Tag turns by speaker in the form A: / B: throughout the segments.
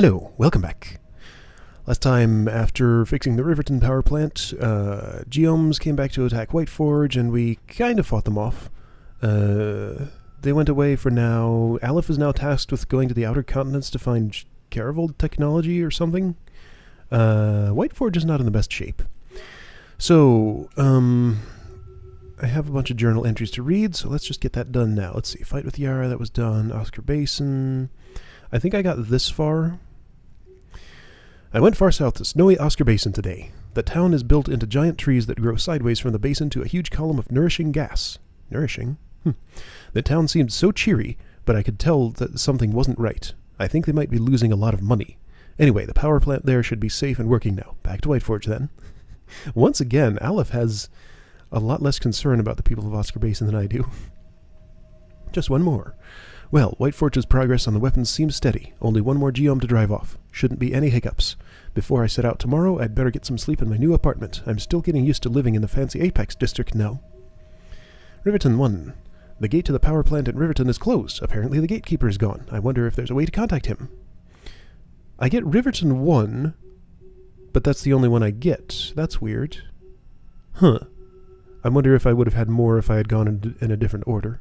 A: Hello, welcome back. Last time, after fixing the Riverton power plant, Geomes came back to attack Whiteforge, and we kind of fought them off. They went away for now. Aleph is now tasked with going to the outer continents to find Karavold technology or something. Whiteforge is not in the best shape. So, I have a bunch of journal entries to read, so let's just get that done now. Let's see, fight with Yara, that was done. Oscar Basin. I think I got this far. I went far south to snowy Oscar Basin today. The town is built into giant trees that grow sideways from the basin to a huge column of nourishing gas. Nourishing? The town seemed so cheery, but I could tell that something wasn't right. I think they might be losing a lot of money. Anyway, the power plant there should be safe and working now. Back to Whiteforge then. Once again, Aleph has a lot less concern about the people of Oscar Basin than I do. Just one more. Well, Whiteforge's progress on the weapons seems steady. Only one more geome to drive off. Shouldn't be any hiccups. Before I set out tomorrow, I'd better get some sleep in my new apartment. I'm still getting used to living in the fancy Apex district now. Riverton 1. The gate to the power plant in Riverton is closed. Apparently the gatekeeper is gone. I wonder if there's a way to contact him. I get Riverton 1, but that's the only one I get. That's weird. Huh. I wonder if I would have had more if I had gone in a different order.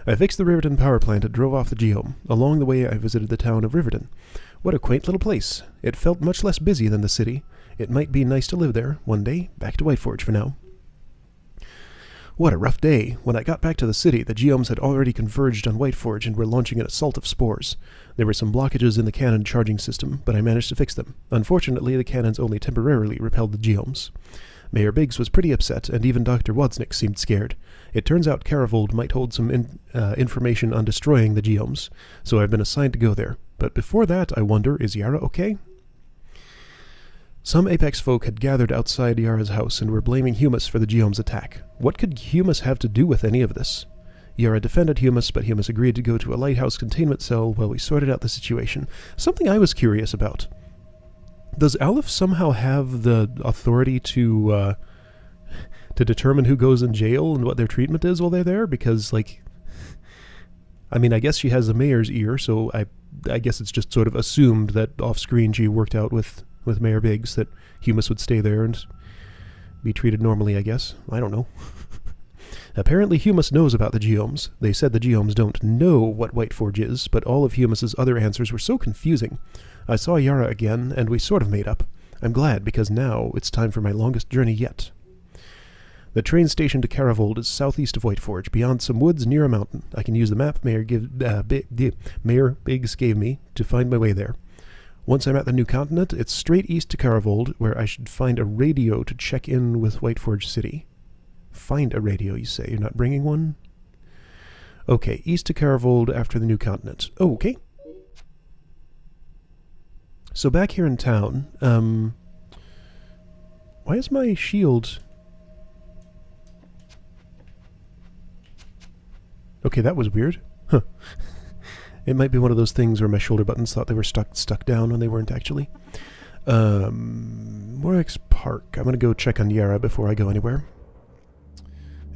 A: I fixed the Riverton power plant and drove off the geome. Along the way I visited the town of Riverton. What a quaint little place. It felt much less busy than the city. It might be nice to live there one day. Back to Whiteforge for now. What a rough day. When I got back to the city, the geomes had already converged on Whiteforge and were launching an assault of spores. There were some blockages in the cannon charging system, but I managed to fix them. Unfortunately, the cannons only temporarily repelled the geomes. Mayor Biggs was pretty upset, and even Dr. Wodsnick seemed scared. It turns out Karavold might hold some information on destroying the geomes, so I've been assigned to go there. But before that, I wonder, is Yara okay? Some Apex folk had gathered outside Yara's house and were blaming Humus for the geomes' attack. What could Humus have to do with any of this? Yara defended Humus, but Humus agreed to go to a lighthouse containment cell while we sorted out the situation. Something I was curious about. Does Aleph somehow have the authority to determine who goes in jail and what their treatment is while they're there? Because, like, I mean, I guess she has the mayor's ear, so I guess it's just sort of assumed that off-screen she worked out with Mayor Biggs that Humus would stay there and be treated normally, I guess. I don't know. Apparently Humus knows about the geomes. They said the geomes don't know what Whiteforge is, but all of Humus's other answers were so confusing. I saw Yara again, and we sort of made up. I'm glad, because now it's time for my longest journey yet. The train station to Karavold is southeast of Whiteforge, beyond some woods near a mountain. I can use the map Mayor Biggs gave me to find my way there. Once I'm at the new continent, it's straight east to Karavold, where I should find a radio to check in with Whiteforge City. Find a radio, you say? You're not bringing one? Okay, east to Karavold after the new continent. Oh, okay. So back here in town, why is my shield... Okay, that was weird. Huh. It might be one of those things where my shoulder buttons thought they were stuck down when they weren't actually. Morix Park. I'm going to go check on Yara before I go anywhere.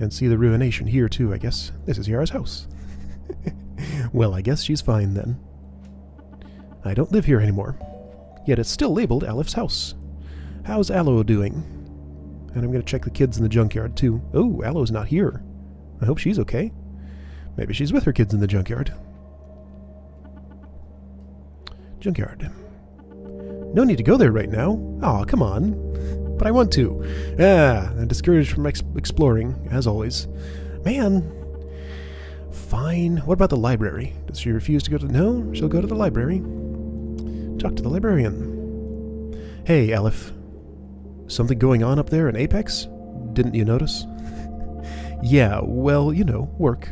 A: And see the ruination here, too, I guess. This is Yara's house. Well, I guess she's fine, then. I don't live here anymore. Yet it's still labeled Aleph's house. How's Aloe doing? And I'm going to check the kids in the junkyard, too. Oh, Aloe's not here. I hope she's okay. Maybe she's with her kids in the junkyard. Junkyard. No need to go there right now. Aw, come on. But I want to. I'm discouraged from exploring, as always. Man. Fine. What about the library? Does she refuse to go to... No, she'll go to the library. Talk to the librarian. Hey, Aleph. Something going on up there in Apex? Didn't you notice? Yeah, well, you know, work.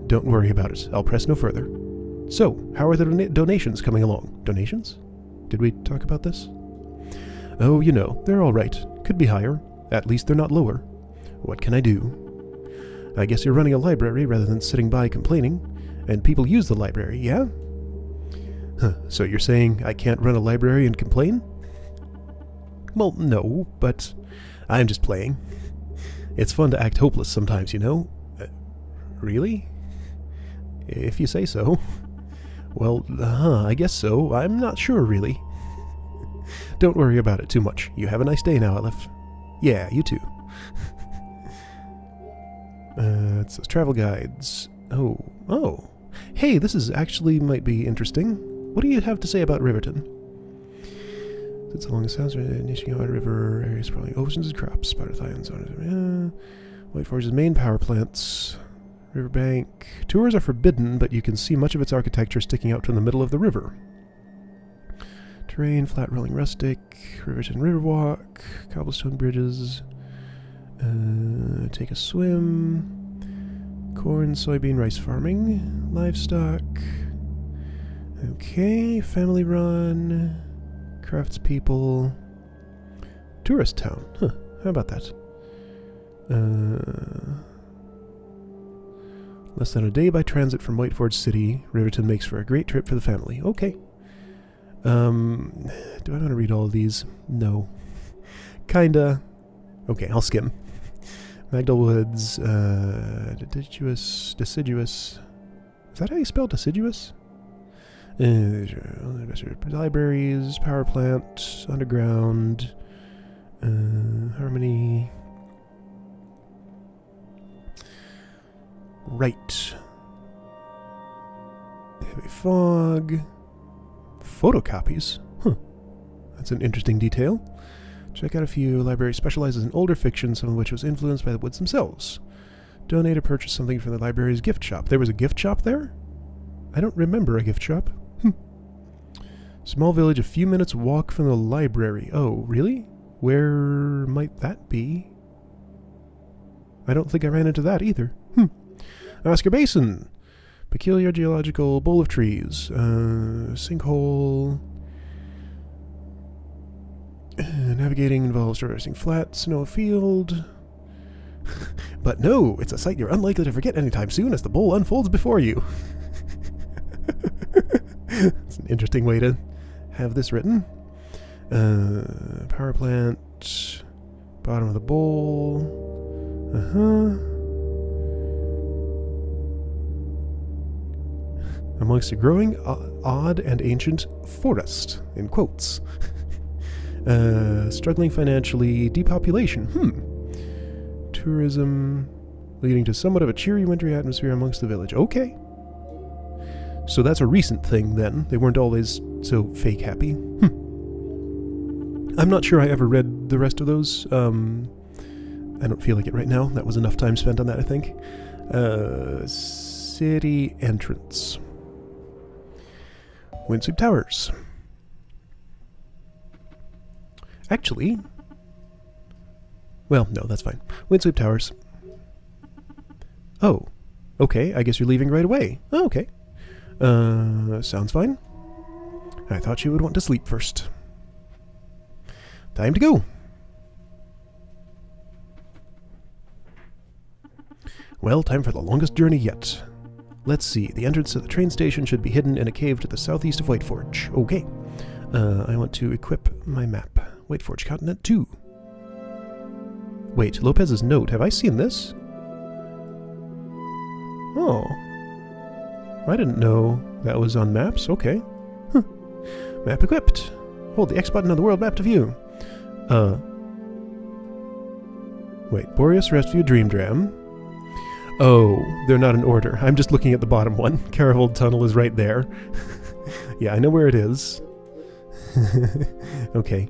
A: Don't worry about it. I'll press no further. So, how are the donations coming along? Donations? Did we talk about this? Oh, you know, they're all right. Could be higher. At least they're not lower. What can I do? I guess you're running a library rather than sitting by complaining. And people use the library, yeah? So you're saying I can't run a library and complain? Well, no, but I'm just playing. It's fun to act hopeless sometimes, you know? Really? If you say so. Well, I guess so. I'm not sure, really. Don't worry about it too much. You have a nice day now, Aleph. Yeah, you too. It says travel guides. Oh. Hey, this is actually might be interesting. What do you have to say about Riverton? It's along the south Nishigawa River areas, probably oceans and crops, spotted islands. White Forge's main power plants. Riverbank. Tours are forbidden, but you can see much of its architecture sticking out from the middle of the river. Terrain, flat rolling rustic, Riverton Riverwalk, cobblestone bridges. Take a swim. Corn, soybean, rice farming. Livestock. Okay, family run. Craftspeople. Tourist town. Huh, how about that? Less than a day by transit from Whiteforge City, Riverton makes for a great trip for the family. Okay. Do I want to read all of these? No. Kinda. Okay, I'll skim. Magdal Woods, deciduous. Is that how you spell deciduous? Libraries, power plant, underground, Harmony. Right. Heavy fog. Photocopies? Huh. That's an interesting detail. Check out a few. Library specializes in older fiction, some of which was influenced by the woods themselves. Donate or purchase something from the library's gift shop. There was a gift shop there? I don't remember a gift shop. Small village a few minutes walk from the library. Oh, really? Where might that be? I don't think I ran into that either. Oscar Basin. Peculiar geological bowl of trees. Sinkhole. Navigating involves traversing flat snow field. But no, it's a sight you're unlikely to forget anytime soon as the bowl unfolds before you. It's an interesting way to have this written. Power plant. Bottom of the bowl. Amongst a growing, odd, and ancient forest, in quotes. Struggling financially, depopulation. Tourism, leading to somewhat of a cheery wintry atmosphere amongst the village. Okay. So that's a recent thing, then. They weren't always so fake happy. I'm not sure I ever read the rest of those. I don't feel like it right now. That was enough time spent on that, I think. City entrance. Windsweep Towers. Actually... Well, no, that's fine. Windsweep Towers. Oh. Okay, I guess you're leaving right away. Oh, okay. Sounds fine. I thought you would want to sleep first. Time to go. Well, time for the longest journey yet. Let's see. The entrance to the train station should be hidden in a cave to the southeast of Whiteforge. Okay. I want to equip my map. Whiteforge Continent 2. Wait, Lopez's note. Have I seen this? Oh. I didn't know that was on maps. Okay. Map equipped. Hold the X button on the world map to view. Wait. Boreas, Rescue, Dream Dram. Oh, they're not in order. I'm just looking at the bottom one. Karavold Tunnel is right there. Yeah, I know where it is. Okay.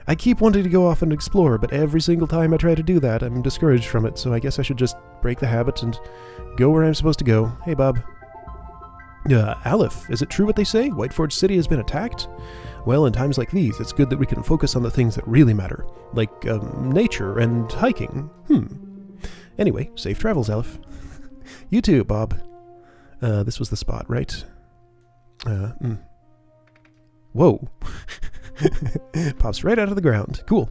A: I keep wanting to go off and explore, but every single time I try to do that, I'm discouraged from it, so I guess I should just break the habit and go where I'm supposed to go. Hey, Bob. Aleph, is it true what they say? Whiteforge City has been attacked? Well, in times like these, it's good that we can focus on the things that really matter, like nature and hiking. Anyway, safe travels, Aleph. You too, Bob. This was the spot, right? Whoa. Pops right out of the ground. Cool.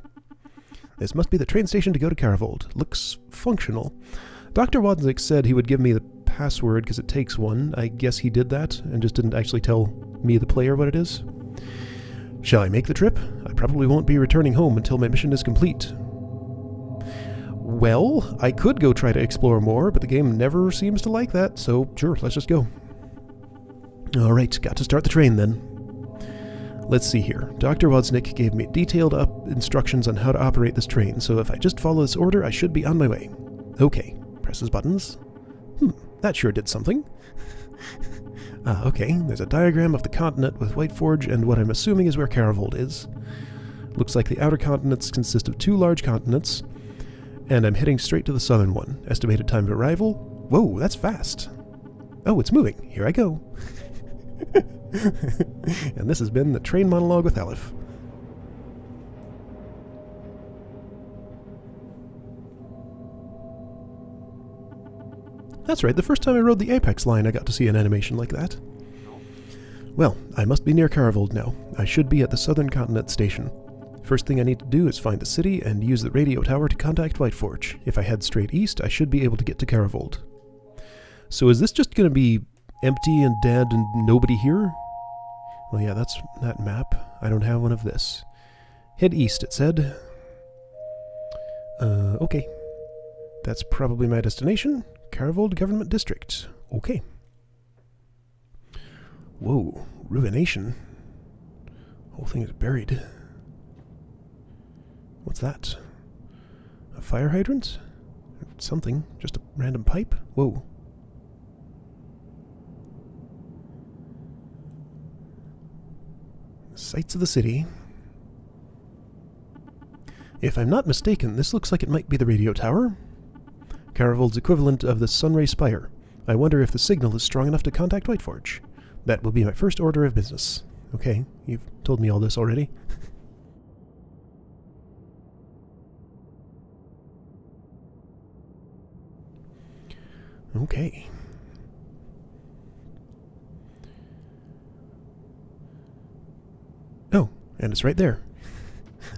A: This must be the train station to go to Karavold. Looks functional. Dr. Wadzik said he would give me the password because it takes one. I guess he did that and just didn't actually tell me, the player, what it is. Shall I make the trip? I probably won't be returning home until my mission is complete. Well, I could go try to explore more, but the game never seems to like that, so sure, let's just go. Alright, got to start the train then. Let's see here. Dr. Wozniak gave me detailed instructions on how to operate this train, so if I just follow this order, I should be on my way. Okay, presses buttons. That sure did something. Okay, there's a diagram of the continent with Whiteforge and what I'm assuming is where Karavold is. Looks like the outer continents consist of 2 large continents, and I'm heading straight to the southern one. Estimated time of arrival? Whoa, that's fast. Oh, it's moving. Here I go. And this has been the train monologue with Aleph. That's right, the first time I rode the Apex line I got to see an animation like that. Well, I must be near Karavold now. I should be at the Southern Continent station. First thing I need to do is find the city and use the radio tower to contact Whiteforge. If I head straight east, I should be able to get to Karavold. So is this just going to be empty and dead and nobody here? Well, yeah, that's that map. I don't have one of this. Head east, it said. Okay. That's probably my destination. Karavold Government District. Okay. Whoa, ruination. Whole thing is buried. What's that? A fire hydrant? Something. Just a random pipe? Whoa. Sights of the city. If I'm not mistaken, this looks like it might be the radio tower. Karavold's equivalent of the Sunray Spire. I wonder if the signal is strong enough to contact Whiteforge. That will be my first order of business. Okay, you've told me all this already. Okay. Oh, and it's right there.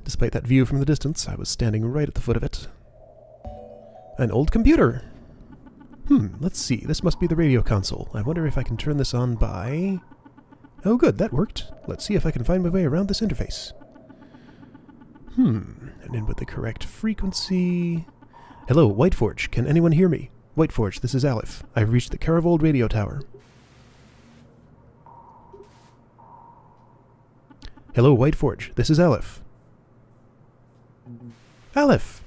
A: Despite that view from the distance, I was standing right at the foot of it. An old computer! Let's see. This must be the radio console. I wonder if I can turn this on by... Oh good, that worked. Let's see if I can find my way around this interface. And in with the correct frequency... Hello, Whiteforge. Can anyone hear me? Whiteforge, this is Aleph. I've reached the Karavold radio tower. Hello, Whiteforge. This is Aleph. Aleph!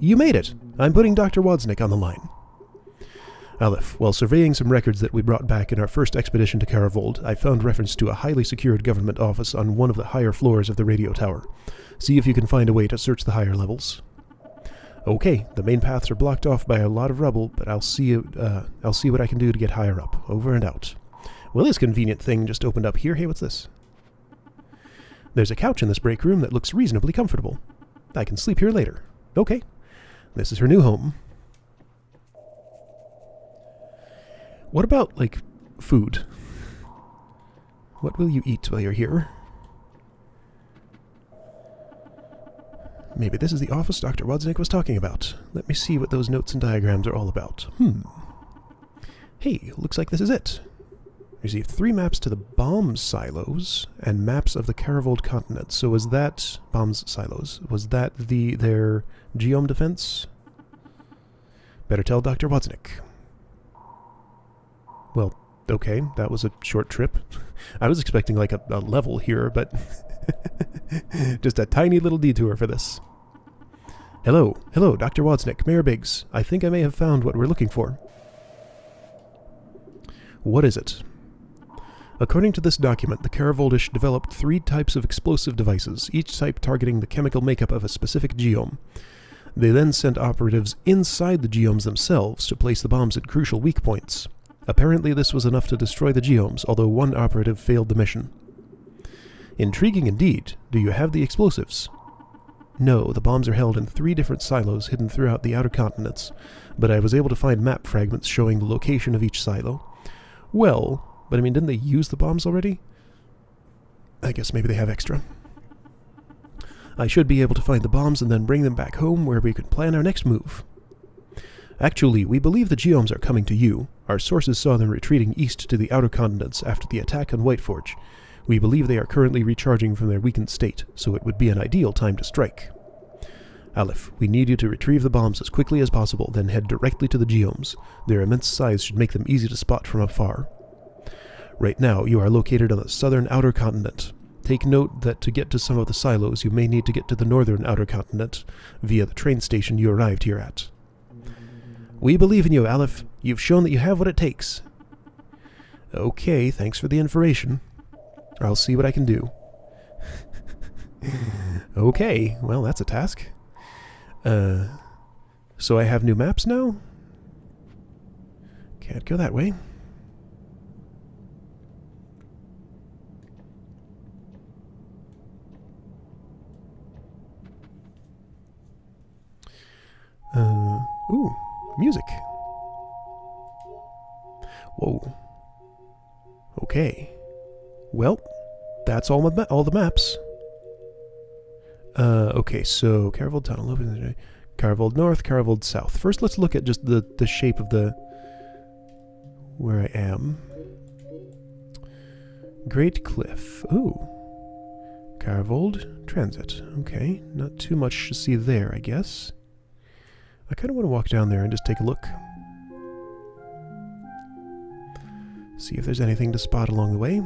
A: You made it! I'm putting Dr. Wozniak on the line. Aleph, while surveying some records that we brought back in our first expedition to Karavold, I found reference to a highly secured government office on one of the higher floors of the radio tower. See if you can find a way to search the higher levels. Okay, the main paths are blocked off by a lot of rubble, but I'll see what I can do to get higher up. Over and out. Well, this convenient thing just opened up here. Hey, what's this? There's a couch in this break room that looks reasonably comfortable. I can sleep here later. Okay. This is her new home. What about, like, food? What will you eat while you're here? Maybe this is the office Dr. Wozniak was talking about. Let me see what those notes and diagrams are all about. Hey, looks like this is it. Received 3 maps to the bomb silos and maps of the Karavold continent. So was that bombs silos? Was that their geome defense? Better tell Dr. Wozniak. Well, okay, that was a short trip. I was expecting like a level here, but just a tiny little detour for this. Hello, Dr. Wozniak, Mayor Biggs. I think I may have found what we're looking for. What is it? According to this document, the Karavoldish developed 3 types of explosive devices, each type targeting the chemical makeup of a specific geome. They then sent operatives inside the geomes themselves to place the bombs at crucial weak points. Apparently this was enough to destroy the geomes, although one operative failed the mission. Intriguing indeed. Do you have the explosives? No, the bombs are held in 3 different silos hidden throughout the outer continents, but I was able to find map fragments showing the location of each silo. Well, but I mean, didn't they use the bombs already? I guess maybe they have extra. I should be able to find the bombs and then bring them back home where we can plan our next move. Actually, we believe the geomes are coming to you. Our sources saw them retreating east to the outer continents after the attack on Whiteforge. We believe they are currently recharging from their weakened state, so it would be an ideal time to strike. Aleph, we need you to retrieve the bombs as quickly as possible, then head directly to the geomes. Their immense size should make them easy to spot from afar. Right now, you are located on the southern outer continent. Take note that to get to some of the silos, you may need to get to the northern outer continent via the train station you arrived here at. We believe in you, Aleph. You've shown that you have what it takes. Okay, thanks for the information. I'll see what I can do. Okay, well, that's a task. So I have new maps now? Can't go that way. Ooh, music. Whoa. Okay. Well, that's all the maps. Okay, so Karavold Tunnel, Karavold North, Karavold South. First, let's look at just the shape of where I am. Great Cliff. Ooh. Karavold Transit. Okay, not too much to see there, I guess. I kind of want to walk down there and just take a look. See if there's anything to spot along the way.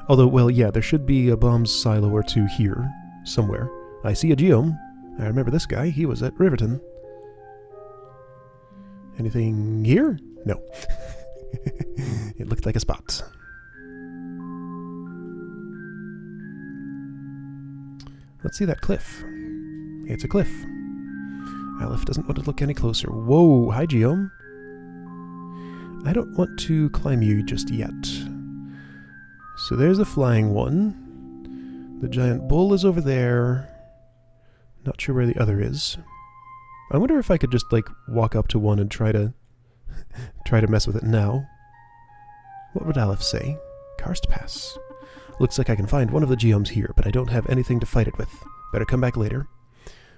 A: Although, well, yeah, there should be a bombs silo or two here, somewhere. I see a geome. I remember this guy. He was at Riverton. Anything here? No. It looked like a spot. Let's see that cliff. It's a cliff. Aleph doesn't want to look any closer. Whoa, hi, geome. I don't want to climb you just yet. So there's the flying one. The giant bull is over there. Not sure where the other is. I wonder if I could just, like, walk up to one and try to mess with it now. What would Aleph say? Karst Pass. Looks like I can find one of the geomes here, but I don't have anything to fight it with. Better come back later.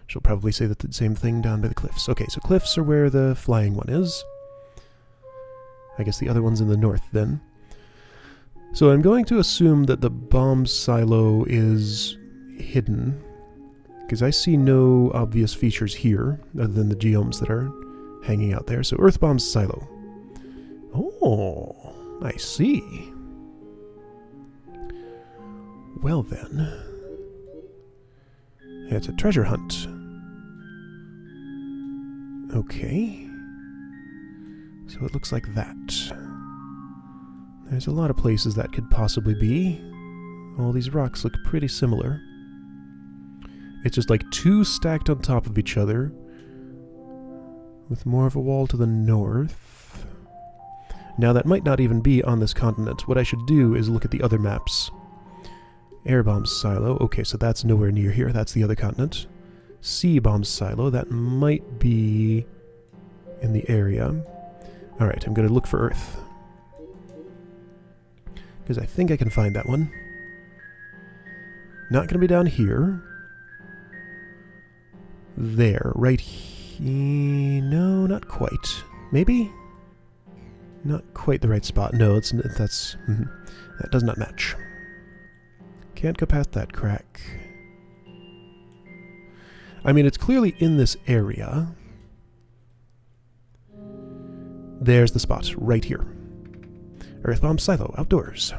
A: She'll probably say the same thing down by the cliffs. Okay, so cliffs are where the flying one is. I guess the other one's in the north, then. So I'm going to assume that the bomb silo is hidden, because I see no obvious features here, other than the geomes that are hanging out there. So Earth Bomb's silo. Oh, I see. Well then. It's a treasure hunt. Okay. So it looks like that. There's a lot of places that could possibly be. All these rocks look pretty similar. It's just like two stacked on top of each other, with more of a wall to the north. Now that might not even be on this continent. What I should do is look at the other maps. Air bomb silo. Okay, so that's nowhere near here. That's the other continent. Sea bomb silo. That might be in the area. Alright, I'm going to look for Earth, because I think I can find that one. Not going to be down here. There, right here. No, not quite. Maybe? Not quite the right spot. No, that does not match. Can't go past that crack. I mean, it's clearly in this area. There's the spot, right here. Earth Bomb Silo, outdoors.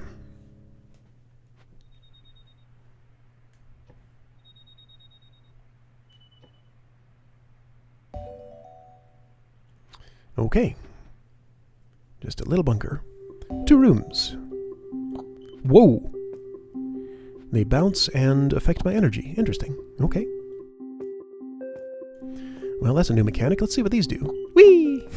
A: Okay. Just a little bunker. 2 rooms. Whoa! They bounce and affect my energy. Interesting. Okay. Well, that's a new mechanic. Let's see what these do. Whee!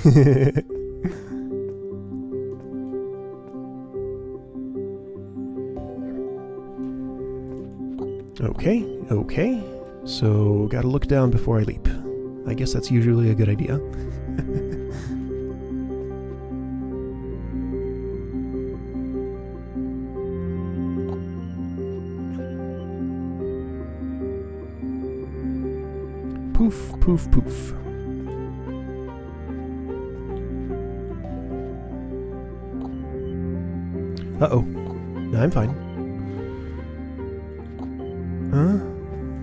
A: Okay. So, gotta look down before I leap. I guess that's usually a good idea. Poof, poof, poof. Uh-oh. No, I'm fine.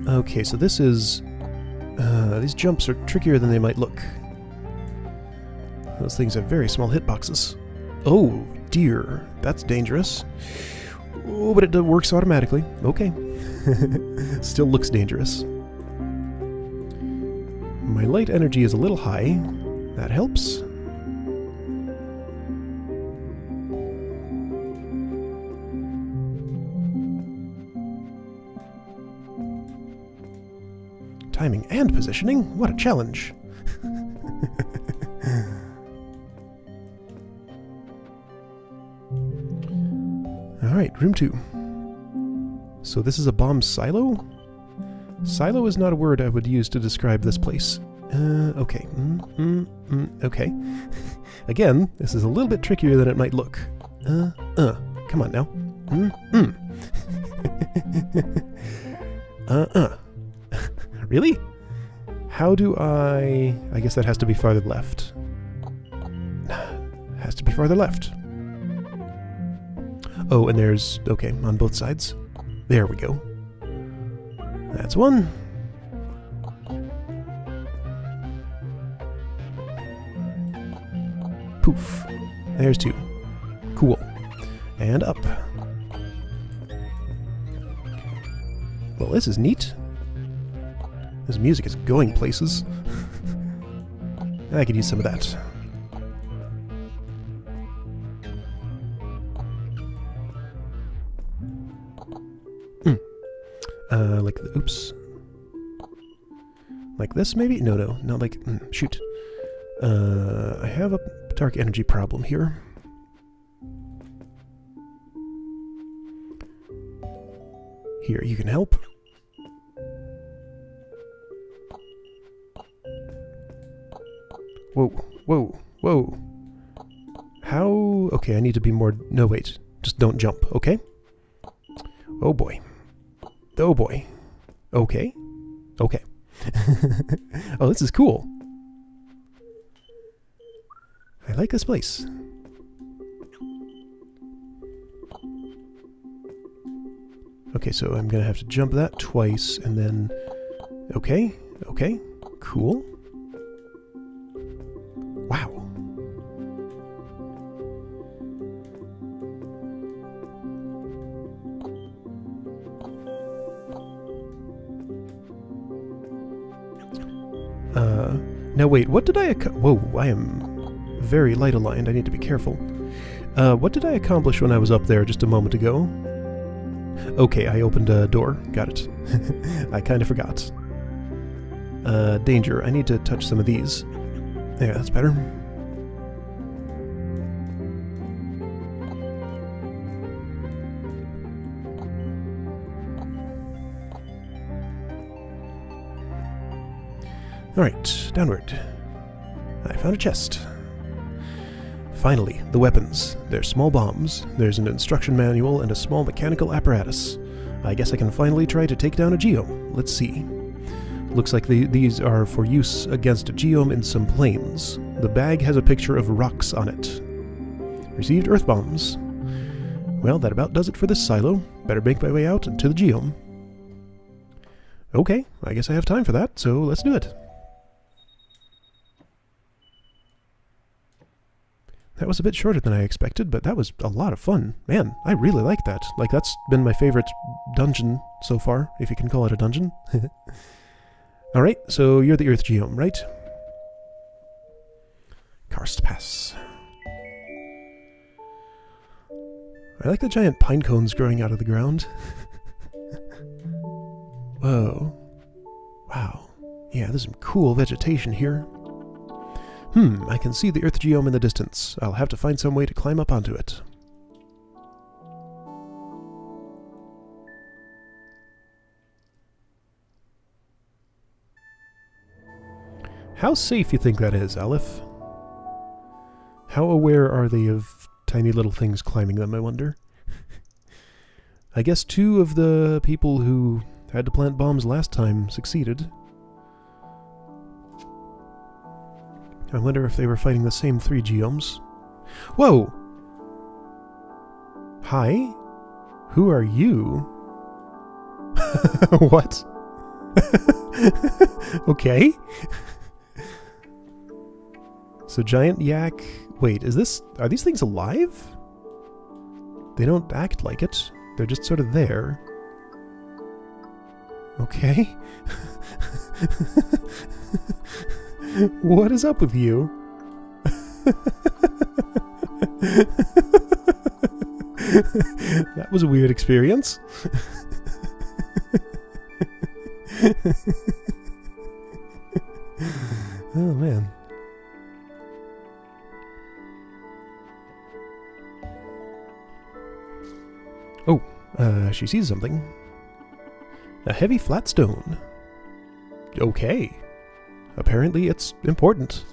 A: Okay, so this is... these jumps are trickier than they might look. Those things have very small hitboxes. Oh, dear. That's dangerous. Oh, but it works automatically. Okay. Still looks dangerous. My light energy is a little high. That helps. Timing and positioning? What a challenge! Alright, room 2. So this is a bomb silo? Silo is not a word I would use to describe this place. Okay. Okay. Again, this is a little bit trickier than it might look. Come on now. Really? How do I guess that has to be farther left. Has to be farther left. Oh, and there's... okay, on both sides. There we go. That's one. Poof. There's 2. Cool. And up. Well, this is neat. This music is going places. I could use some of that. Like the... oops. Like this, maybe? No, not like... shoot. I have a dark energy problem here. Here, you can help. Whoa. How... okay, I need to be more... no, wait. Just don't jump, okay? Oh boy. Oh boy. Okay. Oh, this is cool. I like this place. Okay, so I'm gonna have to jump that twice, and then... okay, cool. Wow. Now wait, what did I whoa, I am very light aligned, I need to be careful. What did I accomplish when I was up there just a moment ago? Okay, I opened a door. Got it. I kind of forgot. Danger. I need to touch some of these. Yeah, that's better. Alright, downward. I found a chest. Finally, the weapons. They're small bombs. There's an instruction manual and a small mechanical apparatus. I guess I can finally try to take down a geome. Let's see. Looks like these are for use against a geome in some plains. The bag has a picture of rocks on it. Received earth bombs. Well, that about does it for this silo. Better make my way out and to the geome. Okay, I guess I have time for that, so let's do it. That was a bit shorter than I expected, but that was a lot of fun. Man, I really like that. Like, that's been my favorite dungeon so far, if you can call it a dungeon. Alright, so you're the Earth Geome, right? Karst Pass. I like the giant pine cones growing out of the ground. Whoa. Wow. Yeah, there's some cool vegetation here. I can see the Earth Geome in the distance. I'll have to find some way to climb up onto it. How safe you think that is, Aleph? How aware are they of tiny little things climbing them, I wonder? I guess 2 of the people who had to plant bombs last time succeeded. I wonder if they were fighting the same 3 geomes. Whoa! Hi? Who are you? What? Okay. So giant yak... Wait, are these things alive? They don't act like it. They're just sort of there. Okay. What is up with you? That was a weird experience. Oh, man. Oh, she sees something. A heavy flat stone. Okay. Apparently it's important.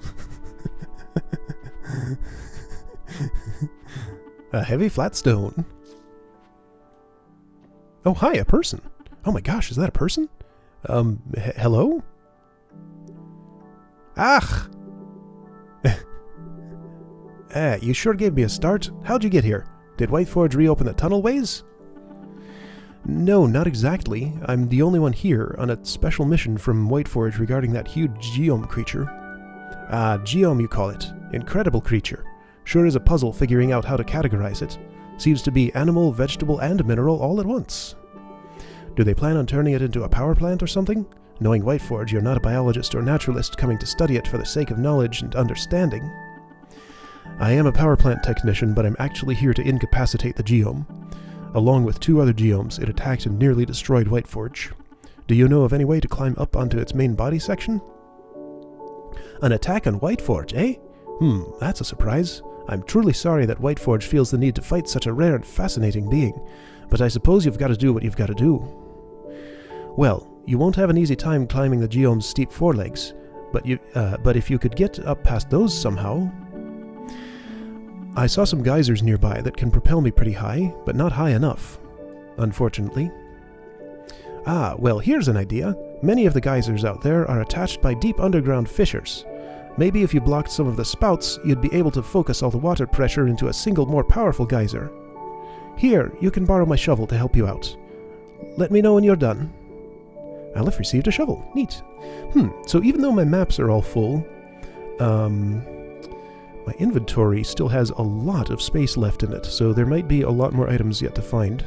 A: A heavy flat stone. Oh, hi, a person. Oh my gosh, is that a person? Hello? Ach! You sure gave me a start. How'd you get here? Did Whiteforge reopen the tunnel ways? No, not exactly. I'm the only one here on a special mission from Whiteforge regarding that huge geome creature. Ah, geome you call it. Incredible creature. Sure is a puzzle figuring out how to categorize it. Seems to be animal, vegetable, and mineral all at once. Do they plan on turning it into a power plant or something? Knowing Whiteforge, you're not a biologist or naturalist coming to study it for the sake of knowledge and understanding. I am a power plant technician, but I'm actually here to incapacitate the geome. Along with 2 other geomes, it attacked and nearly destroyed Whiteforge. Do you know of any way to climb up onto its main body section? An attack on Whiteforge, eh? That's a surprise. I'm truly sorry that Whiteforge feels the need to fight such a rare and fascinating being, but I suppose you've got to do what you've got to do. Well, you won't have an easy time climbing the geome's steep forelegs, but if you could get up past those somehow... I saw some geysers nearby that can propel me pretty high, but not high enough, unfortunately. Ah, well, here's an idea. Many of the geysers out there are attached by deep underground fissures. Maybe if you blocked some of the spouts, you'd be able to focus all the water pressure into a single more powerful geyser. Here, you can borrow my shovel to help you out. Let me know when you're done. Aleph received a shovel. Neat. So even though my maps are all full, my inventory still has a lot of space left in it, so there might be a lot more items yet to find.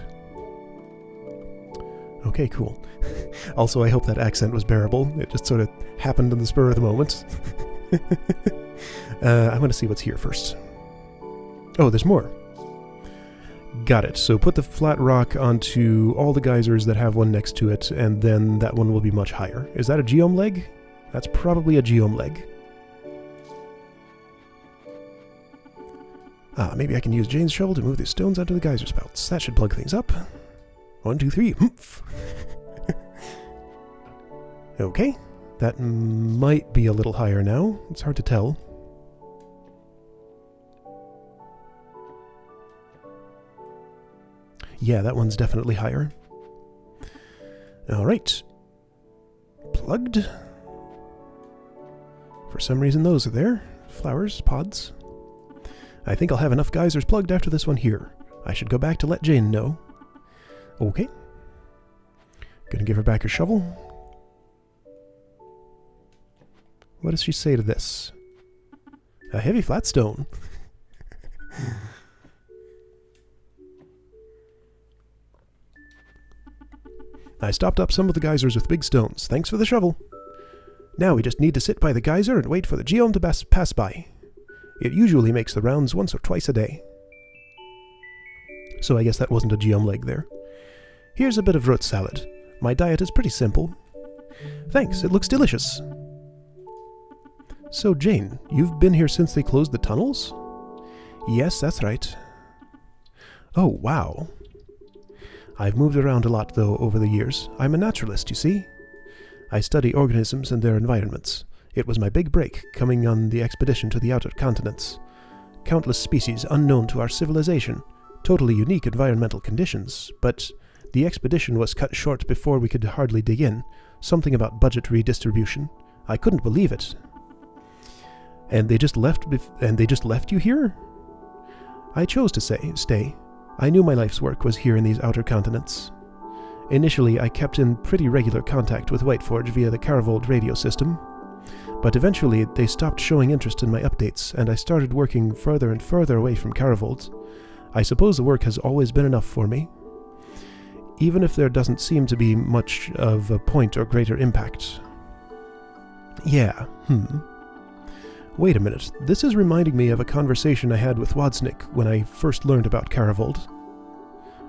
A: Okay, cool. Also, I hope that accent was bearable. It just sort of happened on the spur of the moment. I'm going to see what's here first. Oh, there's more. Got it. So put the flat rock onto all the geysers that have one next to it, and then that one will be much higher. Is that a geome leg? That's probably a geome leg. Ah, maybe I can use Jane's shovel to move these stones onto the geyser spouts. That should plug things up. 1, 2, 3. Humph. Okay. That might be a little higher now. It's hard to tell. Yeah, that one's definitely higher. Alright. Plugged. For some reason those are there. Flowers, pods. I think I'll have enough geysers plugged after this one here. I should go back to let Jane know. Okay. Gonna give her back her shovel. What does she say to this? A heavy flat stone. I stopped up some of the geysers with big stones. Thanks for the shovel. Now we just need to sit by the geyser and wait for the geome to pass by. It usually makes the rounds once or twice a day. So I guess that wasn't a geome leg there. Here's a bit of root salad. My diet is pretty simple. Thanks, it looks delicious. So Jane, you've been here since they closed the tunnels? Yes, that's right. Oh, wow. I've moved around a lot, though, over the years. I'm a naturalist, you see. I study organisms and their environments. It was my big break, coming on the expedition to the outer continents. Countless species unknown to our civilization. Totally unique environmental conditions, but the expedition was cut short before we could hardly dig in. Something about budget redistribution. I couldn't believe it. And they just left you here? I chose to stay. I knew my life's work was here in these outer continents. Initially, I kept in pretty regular contact with Whiteforge via the Karavold radio system, but eventually they stopped showing interest in my updates, and I started working further and further away from Karavold. I suppose the work has always been enough for me, even if there doesn't seem to be much of a point or greater impact. Yeah, Wait a minute, this is reminding me of a conversation I had with Wodsnick when I first learned about Karavold.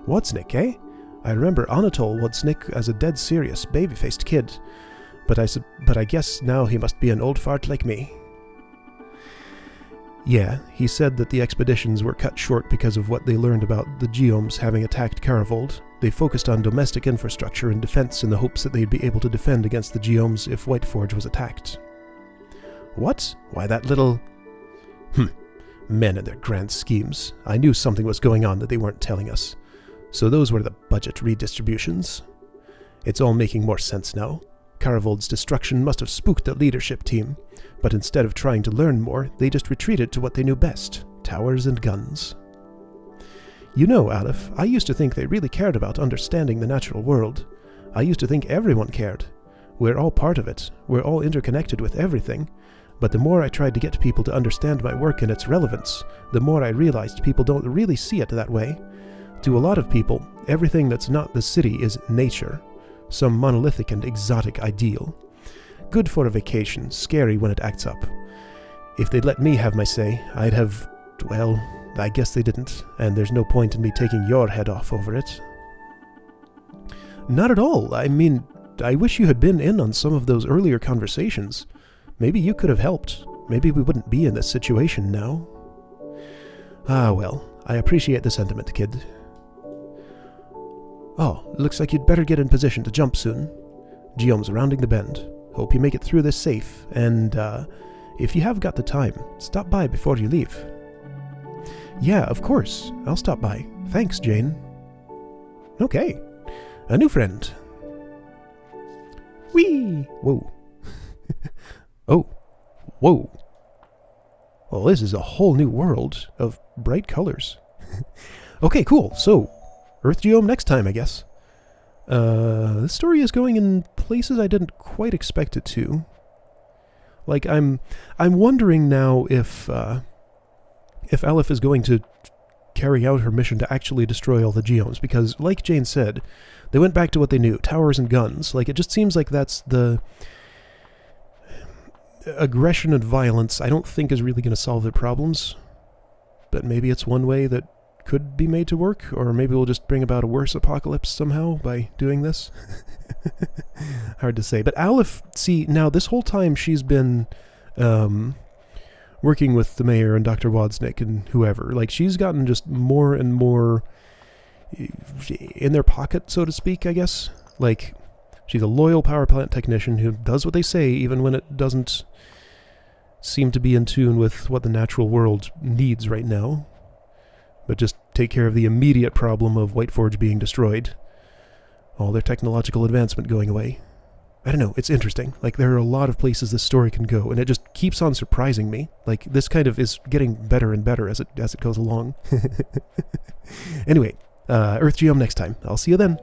A: Wodsnick, eh? I remember Anatole Wodsnick as a dead serious, baby-faced kid, but I guess now he must be an old fart like me. Yeah, he said that the expeditions were cut short because of what they learned about the Geomes having attacked Karavold. They focused on domestic infrastructure and defense in the hopes that they'd be able to defend against the Geomes if Whiteforge was attacked. What? Why that little... Men and their grand schemes. I knew something was going on that they weren't telling us. So those were the budget redistributions. It's all making more sense now. Karavold's destruction must have spooked the leadership team, but instead of trying to learn more, they just retreated to what they knew best, towers and guns. You know, Aleph, I used to think they really cared about understanding the natural world. I used to think everyone cared. We're all part of it. We're all interconnected with everything. But the more I tried to get people to understand my work and its relevance, the more I realized people don't really see it that way. To a lot of people, everything that's not the city is nature, some monolithic and exotic ideal. Good for a vacation, scary when it acts up. If they'd let me have my say, I'd have... well, I guess they didn't, and there's no point in me taking your head off over it. Not at all. I mean, I wish you had been in on some of those earlier conversations. Maybe you could have helped. Maybe we wouldn't be in this situation now. Ah, well, I appreciate the sentiment, kid. Oh, looks like you'd better get in position to jump soon. Geome's rounding the bend. Hope you make it through this safe, and, if you have got the time, stop by before you leave. Yeah, of course. I'll stop by. Thanks, Jane. Okay. A new friend. Whee! Whoa. Oh. Whoa. Well, this is a whole new world of bright colors. Okay, cool. So, Earth Geome next time, I guess. This story is going in places I didn't quite expect it to. Like, I'm wondering now if Aleph is going to carry out her mission to actually destroy all the Geomes, because, like Jane said, they went back to what they knew, towers and guns. Like, it just seems like that's the... aggression and violence I don't think is really going to solve their problems, but maybe it's one way that could be made to work, or maybe we'll just bring about a worse apocalypse somehow by doing this. Hard to say. But Aleph, see, now this whole time she's been working with the mayor and Dr. Wodsnick and whoever. Like, she's gotten just more and more in their pocket, so to speak, I guess. Like, she's a loyal power plant technician who does what they say even when it doesn't seem to be in tune with what the natural world needs right now. But just take care of the immediate problem of Whiteforge being destroyed. All their technological advancement going away. I don't know, it's interesting. Like, there are a lot of places this story can go, and it just keeps on surprising me. Like, this kind of is getting better and better as it goes along. Anyway, Earth Geome next time. I'll see you then.